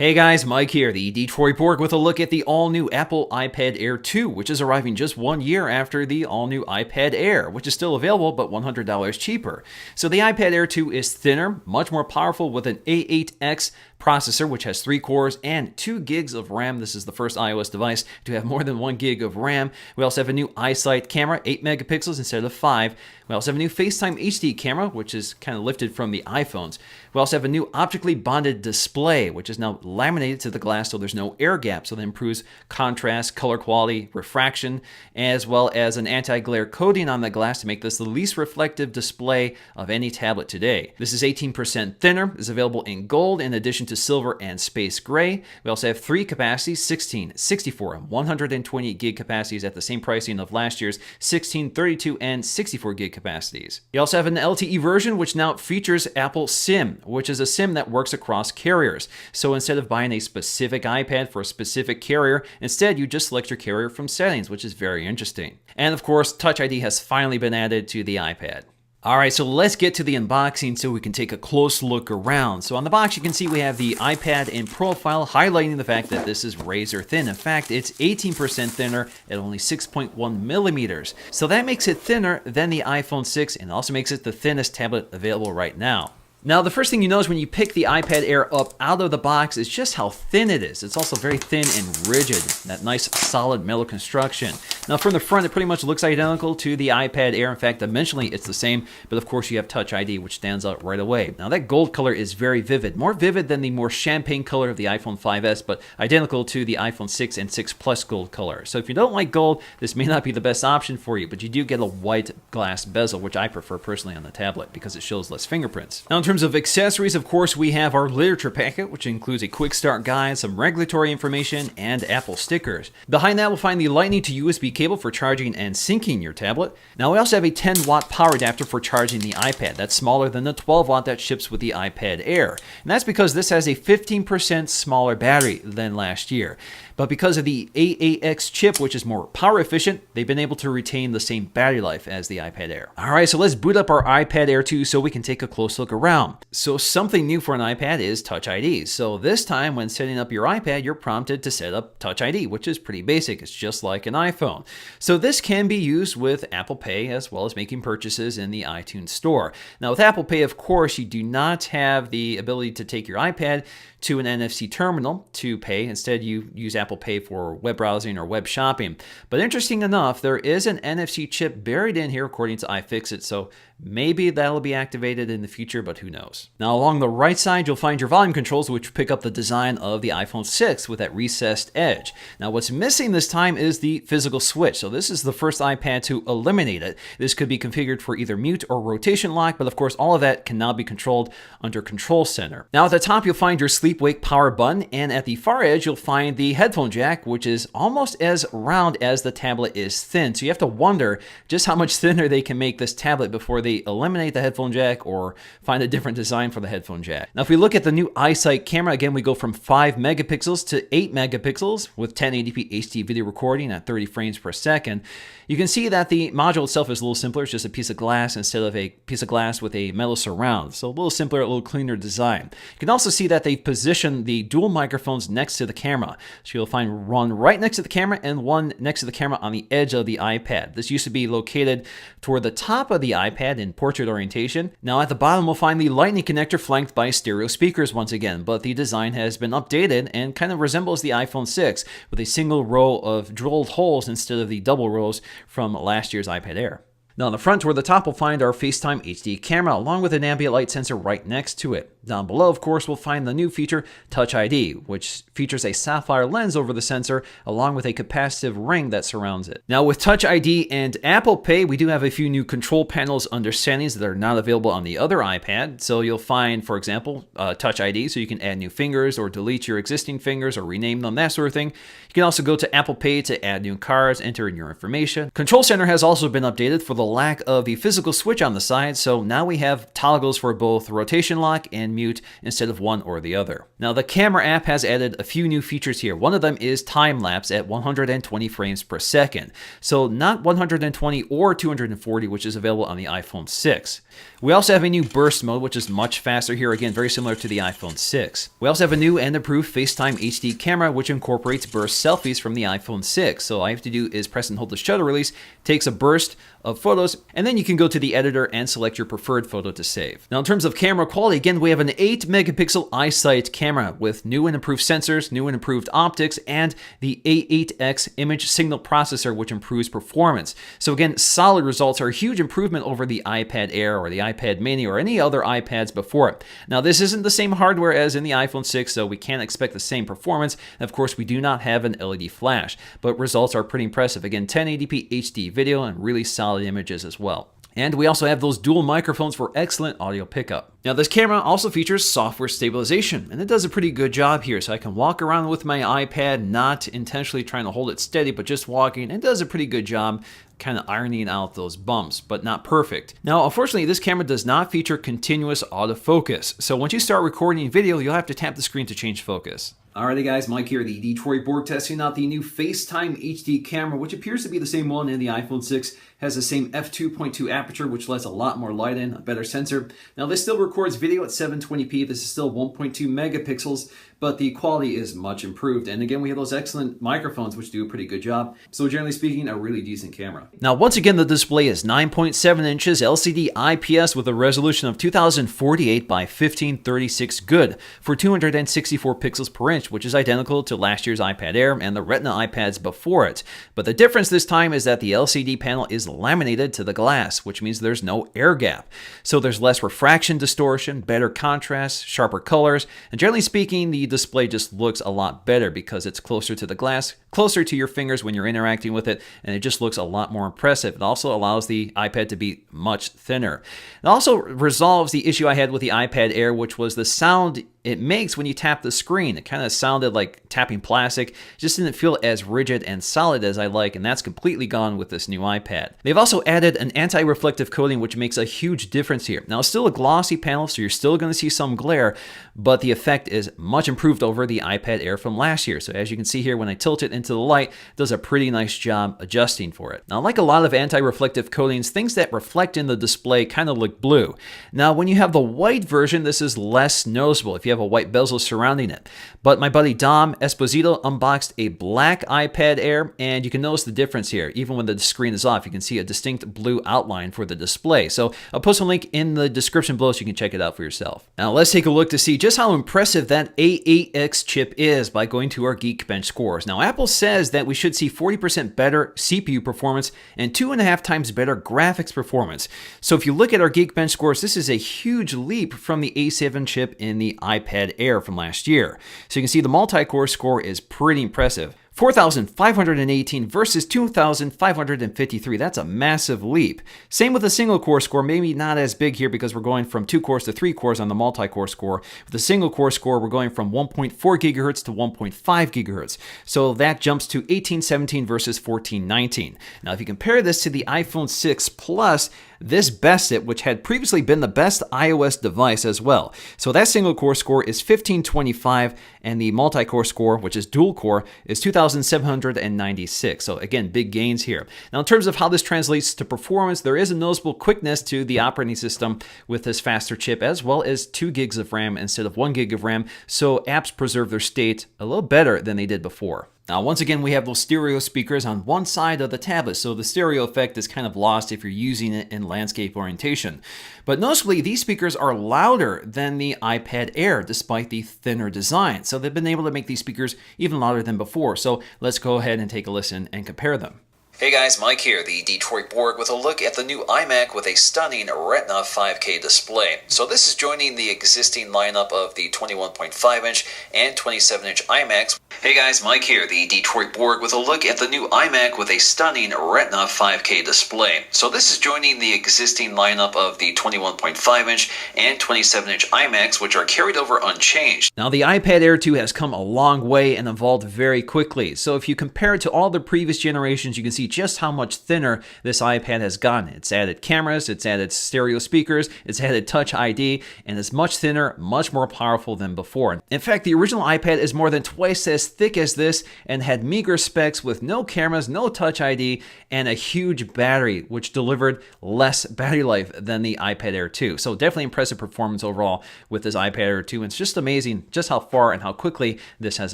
Hey guys, Mike here, the Detroit Borg, with a look at the all-new Apple iPad Air 2, which is arriving just 1 year after the all-new iPad Air, which is still available but $100 cheaper. So the iPad Air 2 is thinner, much more powerful with an A8X processor, which has 3 cores and 2 gigs of RAM. This is the first iOS device to have more than 1 gig of RAM. We also have a new iSight camera, 8 megapixels instead of 5. We also have a new FaceTime HD camera, which is kind of lifted from the iPhones. We also have a new optically bonded display, which is now laminated to the glass so there's no air gap, so that improves contrast, color quality, refraction, as well as an anti-glare coating on the glass to make this the least reflective display of any tablet today. This is 18% thinner, is available in gold in addition to silver and space gray. We also have 3 capacities, 16, 64, and 128 gig capacities at the same pricing of last year's 16, 32, and 64 gig capacities. You also have an LTE version, which now features Apple SIM, which is a SIM that works across carriers. So instead of buying a specific iPad for a specific carrier, instead you just select your carrier from settings, which is very interesting. And of course, Touch ID has finally been added to the iPad. Alright, so let's get to the unboxing so we can take a close look around. So on the box you can see we have the iPad in profile, highlighting the fact that this is razor thin. In fact, it's 18% thinner at only 6.1 millimeters. So that makes it thinner than the iPhone 6 and also makes it the thinnest tablet available right now. Now, the first thing you notice when you pick the iPad Air up out of the box is just how thin it is. It's also very thin and rigid, that nice solid metal construction. Now, from the front, it pretty much looks identical to the iPad Air. In fact, dimensionally, it's the same, but of course, you have Touch ID, which stands out right away. Now, that gold color is very vivid, more vivid than the more champagne color of the iPhone 5S, but identical to the iPhone 6 and 6 Plus gold color. So if you don't like gold, this may not be the best option for you, but you do get a white glass bezel, which I prefer personally on the tablet because it shows less fingerprints. Now, in terms of accessories, of course, we have our literature packet, which includes a quick start guide, some regulatory information, and Apple stickers. Behind that, we'll find the Lightning to USB cable for charging and syncing your tablet. Now, we also have a 10-watt power adapter for charging the iPad. That's smaller than the 12-watt that ships with the iPad Air. And that's because this has a 15% smaller battery than last year. But because of the A8X chip, which is more power efficient, they've been able to retain the same battery life as the iPad Air. All right, so let's boot up our iPad Air 2 so we can take a close look around. So something new for an iPad is Touch ID. So this time when setting up your iPad, you're prompted to set up Touch ID, which is pretty basic. It's just like an iPhone. So this can be used with Apple Pay as well as making purchases in the iTunes Store. Now with Apple Pay, of course, you do not have the ability to take your iPad to an NFC terminal to pay. Instead, you use Apple Pay for web browsing or web shopping. But interesting enough, there is an NFC chip buried in here according to iFixit, so maybe that'll be activated in the future, but who knows. Now along the right side, you'll find your volume controls, which pick up the design of the iPhone 6 with that recessed edge. Now what's missing this time is the physical switch. So this is the first iPad to eliminate it. This could be configured for either mute or rotation lock, but of course all of that can now be controlled under Control Center. Now at the top, you'll find your sleep-wake power button, and at the far edge, you'll find the headphone jack, which is almost as round as the tablet is thin. So you have to wonder just how much thinner they can make this tablet before they eliminate the headphone jack or find a different design for the headphone jack. Now, if we look at the new iSight camera, again, we go from 5 megapixels to 8 megapixels with 1080p HD video recording at 30 frames per second. You can see that the module itself is a little simpler. It's just a piece of glass instead of a piece of glass with a metal surround. So a little simpler, a little cleaner design. You can also see that they've positioned the dual microphones next to the camera. So you'll find one right next to the camera and one next to the camera on the edge of the iPad. This used to be located toward the top of the iPad in portrait orientation. Now at the bottom, we'll find the Lightning connector flanked by stereo speakers once again, but the design has been updated and kind of resembles the iPhone 6 with a single row of drilled holes instead of the double rows from last year's iPad Air. Now on the front toward the top, we'll find our FaceTime HD camera along with an ambient light sensor right next to it. Down below, of course, we'll find the new feature, Touch ID, which features a sapphire lens over the sensor along with a capacitive ring that surrounds it. Now with Touch ID and Apple Pay, we do have a few new control panels under settings that are not available on the other iPad. So you'll find, for example, Touch ID, so you can add new fingers or delete your existing fingers or rename them, that sort of thing. You can also go to Apple Pay to add new cards, enter in your information. Control Center has also been updated for the lack of the physical switch on the side, so now we have toggles for both rotation lock and and mute instead of one or the other. Now the camera app has added a few new features here. One of them is time-lapse at 120 frames per second. So not 120 or 240, which is available on the iPhone 6. We also have a new burst mode, which is much faster here, again, very similar to the iPhone 6. We also have a new and improved FaceTime HD camera, which incorporates burst selfies from the iPhone 6. So all you have to do is press and hold the shutter release, takes a burst of photos, and then you can go to the editor and select your preferred photo to save. Now in terms of camera quality, again, we have an 8 megapixel iSight camera with new and improved sensors, new and improved optics, and the A8X image signal processor, which improves performance. So again, solid results are a huge improvement over the iPad Air or the iPad Mini or any other iPads before it. Now this isn't the same hardware as in the iPhone 6, so we can't expect the same performance. And of course, we do not have an LED flash, but results are pretty impressive. Again, 1080p HD video and really solid images as well. And we also have those dual microphones for excellent audio pickup. Now this camera also features software stabilization, and it does a pretty good job here. So I can walk around with my iPad, not intentionally trying to hold it steady, but just walking. It does a pretty good job kind of ironing out those bumps, but not perfect. Now, unfortunately, this camera does not feature continuous autofocus. So once you start recording video, you'll have to tap the screen to change focus. Alrighty guys, Mike here, the Detroit Borg, testing out the new FaceTime HD camera, which appears to be the same one in the iPhone 6, has the same f2.2 aperture, which lets a lot more light in, a better sensor. Now this still records video at 720p, this is still 1.2 megapixels, but the quality is much improved. And again, we have those excellent microphones, which do a pretty good job. So generally speaking, a really decent camera. Now, once again, the display is 9.7 inches LCD IPS with a resolution of 2048 by 1536 good for 264 pixels per inch, which is identical to last year's iPad Air and the Retina iPads before it. But the difference this time is that the LCD panel is laminated to the glass, which means there's no air gap. So there's less refraction distortion, better contrast, sharper colors, and generally speaking, the display just looks a lot better because it's closer to the glass, closer to your fingers when you're interacting with it, and it just looks a lot more impressive. It also allows the iPad to be much thinner. It also resolves the issue I had with the iPad Air, which was the sound it makes when you tap the screen. It kind of sounded like tapping plastic. It just didn't feel as rigid and solid as I like, and that's completely gone with this new iPad. They've also added an anti-reflective coating, which makes a huge difference here. Now, it's still a glossy panel, so you're still going to see some glare, but the effect is much improved over the iPad Air from last year. So as you can see here, when I tilt it into the light, it does a pretty nice job adjusting for it. Now, like a lot of anti-reflective coatings, things that reflect in the display kind of look blue. Now, when you have the white version, this is less noticeable if you have a white bezel surrounding it. But my buddy Dom Esposito unboxed a black iPad Air, and you can notice the difference here. Even when the screen is off, you can see a distinct blue outline for the display. So I'll post a link in the description below so you can check it out for yourself. Now let's take a look to see just how impressive that A8X chip is by going to our Geekbench scores. Now Apple says that we should see 40% better CPU performance and 2.5 times better graphics performance. So if you look at our Geekbench scores, this is a huge leap from the A7 chip in the iPad Air from last year. So you can see the multi-core score is pretty impressive. 4,518 versus 2,553. That's a massive leap. Same with the single core score, maybe not as big here because we're going from 2 cores to 3 cores on the multi-core score. With the single core score, we're going from 1.4 gigahertz to 1.5 gigahertz. So that jumps to 1817 versus 1419. Now, if you compare this to the iPhone 6 Plus, this bests it, which had previously been the best iOS device as well. So that single core score is 1525, and the multi-core score, which is dual core, is 2796. So again, big gains here. Now, in terms of how this translates to performance, there is a noticeable quickness to the operating system with this faster chip, as well as 2 gigs of RAM instead of 1 gig of RAM. So apps preserve their state a little better than they did before. Now, once again, we have those stereo speakers on one side of the tablet, so the stereo effect is kind of lost if you're using it in landscape orientation. But noticeably, these speakers are louder than the iPad Air, despite the thinner design. So they've been able to make these speakers even louder than before. So let's go ahead and take a listen and compare them. Hey guys, Mike here, the Detroit Borg, with a look at the new iMac with a stunning Retina 5K display. So this is joining the existing lineup of the 21.5-inch and 27-inch iMacs Hey guys, Mike here, the Detroit Borg, with a look at the new iMac with a stunning Retina 5K display. So this is joining the existing lineup of the 21.5-inch and 27-inch iMacs, which are carried over unchanged. Now the iPad Air 2 has come a long way and evolved very quickly. So if you compare it to all the previous generations, you can see just how much thinner this iPad has gotten. It's added cameras, it's added stereo speakers, it's added Touch ID, and it's much thinner, much more powerful than before. In fact, the original iPad is more than twice as thick as this and had meager specs with no cameras, no Touch ID, and a huge battery, which delivered less battery life than the iPad Air 2. So definitely impressive performance overall with this iPad Air 2. And it's just amazing just how far and how quickly this has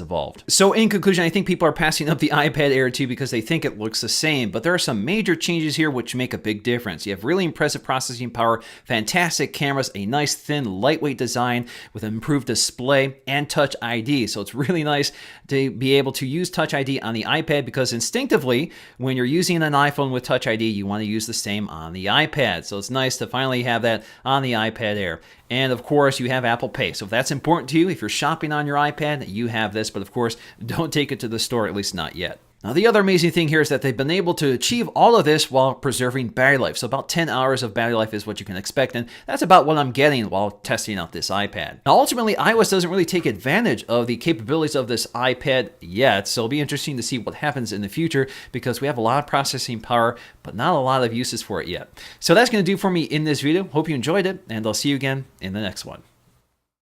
evolved. So in conclusion, I think people are passing up the iPad Air 2 because they think it looks the same, but there are some major changes here which make a big difference. You have really impressive processing power, fantastic cameras, a nice thin lightweight design with an improved display and Touch ID. So it's really nice to be able to use Touch ID on the iPad, because instinctively when you're using an iPhone with Touch ID, you want to use the same on the iPad. So it's nice to finally have that on the iPad Air. And of course, you have Apple Pay. So if that's important to you, if you're shopping on your iPad, you have this. But of course, don't take it to the store, at least not yet. Now, the other amazing thing here is that they've been able to achieve all of this while preserving battery life. So about 10 hours of battery life is what you can expect, and that's about what I'm getting while testing out this iPad. Now, ultimately, iOS doesn't really take advantage of the capabilities of this iPad yet, so it'll be interesting to see what happens in the future, because we have a lot of processing power, but not a lot of uses for it yet. So that's going to do for me in this video. Hope you enjoyed it, and I'll see you again in the next one.